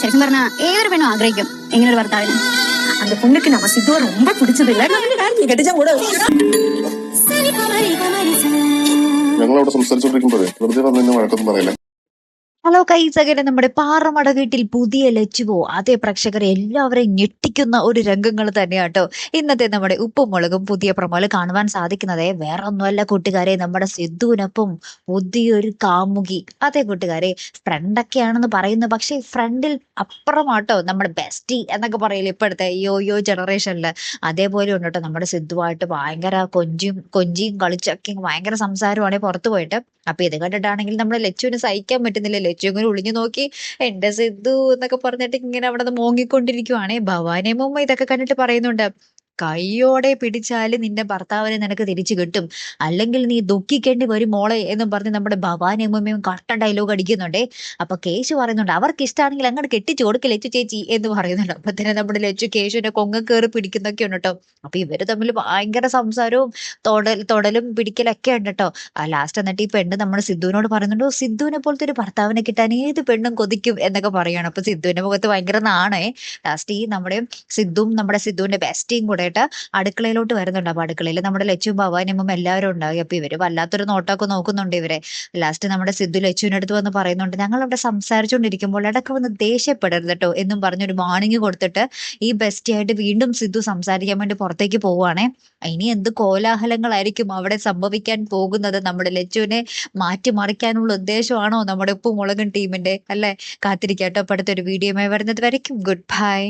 ശരിക്കും പറഞ്ഞാൽ ഏതൊരു പെണ്ണും ആഗ്രഹിക്കും ഇങ്ങനെ ഒരു ഭർത്താവിന്. அந்த பொண்ணுக்கு நம்ம சித்துவ ரொம்ப பிடிச்சது இல்ல கெட்டிச்சா கூட ഞങ്ങളവിടെ സംസാരിച്ചോണ്ടിരിക്കുമ്പോഴേ വെറുതെ വന്ന് വഴക്കൊന്നും പറയില്ല. ഹലോ കൈസ്, അങ്ങനെ നമ്മുടെ പാറമട വീട്ടിൽ പുതിയ ലച്ചുവോ അതേ പ്രേക്ഷകരെ എല്ലാവരെയും ഞെട്ടിക്കുന്ന ഒരു രംഗങ്ങൾ തന്നെയാട്ടോ ഇന്നത്തെ നമ്മുടെ ഉപ്പും മുളകും പുതിയ പ്രമോല് കാണുവാൻ സാധിക്കുന്നതേ. വേറെ ഒന്നുമല്ല കൂട്ടുകാരെ, നമ്മുടെ സിദ്ധുവിനൊപ്പം പുതിയൊരു കാമുകി. അതെ കൂട്ടുകാരെ, ഫ്രണ്ടൊക്കെയാണെന്ന് പറയുന്നു, പക്ഷെ ഫ്രണ്ടിൽ അപ്പുറമാട്ടോ നമ്മുടെ ബെസ്റ്റി എന്നൊക്കെ പറയില്ല ഇപ്പോഴത്തെ യോയോ ജനറേഷനിൽ. അതേപോലെ ഉണ്ട് കേട്ടോ നമ്മുടെ സിദ്ധുവായിട്ട് ഭയങ്കര കൊഞ്ചിയും കളിച്ചൊക്കെ ഭയങ്കര സംസാരമാണ് പുറത്തു പോയിട്ട്. അപ്പൊ ഇത് കണ്ടിട്ടാണെങ്കിൽ നമ്മുടെ ലച്ചുവിന് സഹിക്കാൻ പറ്റുന്നില്ല. ലച്ചു ഇങ്ങനെ ഒളിഞ്ഞു നോക്കി എന്റെ സിദ്ധു എന്നൊക്കെ പറഞ്ഞിട്ട് ഇങ്ങനെ അവിടെ നിന്ന് മോങ്ങിക്കൊണ്ടിരിക്കുവാണേ. ഭവാനിയമ്മ ഇതൊക്കെ കണ്ടിട്ട് പറയുന്നുണ്ട്, കൈയോടെ പിടിച്ചാല് നിന്റെ ഭർത്താവിനെ നിനക്ക് തിരിച്ചു കിട്ടും, അല്ലെങ്കിൽ നീ ദുഃഖിക്കേണ്ടി വരും മോളെ എന്നും പറഞ്ഞ് നമ്മുടെ ഭവാനിയമ്മയും കട്ട ഡയലോഗ് അടിക്കുന്നുണ്ടേ. അപ്പൊ കേശു പറയുന്നുണ്ട്, അവർക്ക് ഇഷ്ടമാണെങ്കിൽ അങ്ങോട്ട് കെട്ടിച്ചു കൊടുക്ക് ലച്ചു ചേച്ചി എന്ന് പറയുന്നുണ്ട്. അപ്പൊ തന്നെ നമ്മുടെ ലച്ചു കേശുവിനെ കൊങ്ങ കയറി പിടിക്കുന്നൊക്കെ ഉണ്ട് കേട്ടോ. അപ്പൊ ഇവര് തമ്മിൽ ഭയങ്കര സംസാരവും തൊടലും പിടിക്കലൊക്കെ ഉണ്ട് കേട്ടോ. ലാസ്റ്റ് എന്നിട്ട് ഈ പെണ്ണ് നമ്മുടെ സിദ്ധുവിനോട് പറയുന്നുണ്ട്, സിദ്ധുവിനെ പോലത്തെ ഒരു ഭർത്താവിനെ കിട്ടാൻ ഏത് പെണ്ണും കൊതിക്കും എന്നൊക്കെ പറയാണ്. അപ്പൊ സിദ്ധുവിന്റെ മുഖത്ത് ഭയങ്കര നാണേ. ലാസ്റ്റ് ഈ നമ്മുടെ സിദ്ധുവിന്റെ ബെസ്റ്റിയും കൂടെ അടുക്കളയിലോട്ട് വരുന്നുണ്ട്. അപ്പൊ അടുക്കളയിൽ നമ്മുടെ ലച്ചും ഭവാനിയമ്മയും എല്ലാവരും ഉണ്ടാകും. അപ്പൊ ഇവര് വല്ലാത്തൊരു നോട്ടൊക്കെ നോക്കുന്നുണ്ട് ഇവരെ. ലാസ്റ്റ് നമ്മുടെ സിദ്ധു ലച്ചുവിന്റെ അടുത്ത് വന്ന് പറയുന്നുണ്ട്, ഞങ്ങൾ അവിടെ സംസാരിച്ചുകൊണ്ടിരിക്കുമ്പോൾ ഇടയ്ക്ക് വന്ന് ദേഷ്യപ്പെടരുത് കേട്ടോ എന്നും പറഞ്ഞൊരു വാണിംഗ് കൊടുത്തിട്ട് ഈ ബെസ്റ്റിയായിട്ട് വീണ്ടും സിദ്ധു സംസാരിക്കാൻ വേണ്ടി പുറത്തേക്ക് പോവുകയാണേ. ഇനി എന്ത് കോലാഹലങ്ങളായിരിക്കും അവിടെ സംഭവിക്കാൻ പോകുന്നത്? നമ്മുടെ ലച്ചുവിനെ മാറ്റിമറിക്കാനുള്ള ഉദ്ദേശമാണോ നമ്മുടെ ഉപ്പും മുളകും ടീമിന്റെ? അല്ലെ, കാത്തിരിക്കാട്ടോ. അടുത്തൊരു വീഡിയോയുമായി വരുന്നത് വരയ്ക്കും ഗുഡ് ബൈ.